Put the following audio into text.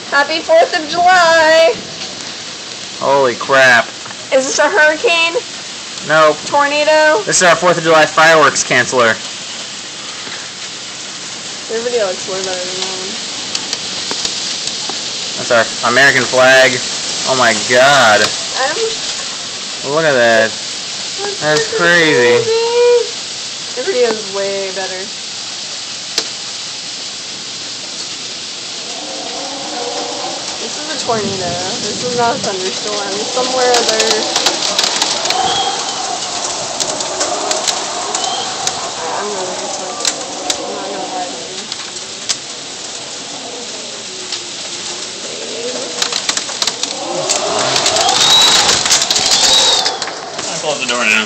Happy 4th of July! Holy crap. Is this a hurricane? Nope. Tornado? This is our 4th of July fireworks canceller. Your video looks way better than mine. That's our American flag. Oh my god. Look at that. That's crazy. Your video is way better. This is a tornado. This is not a thunderstorm. Somewhere there. I'm really just like, I'm not gonna lie to you. I'll close the door now.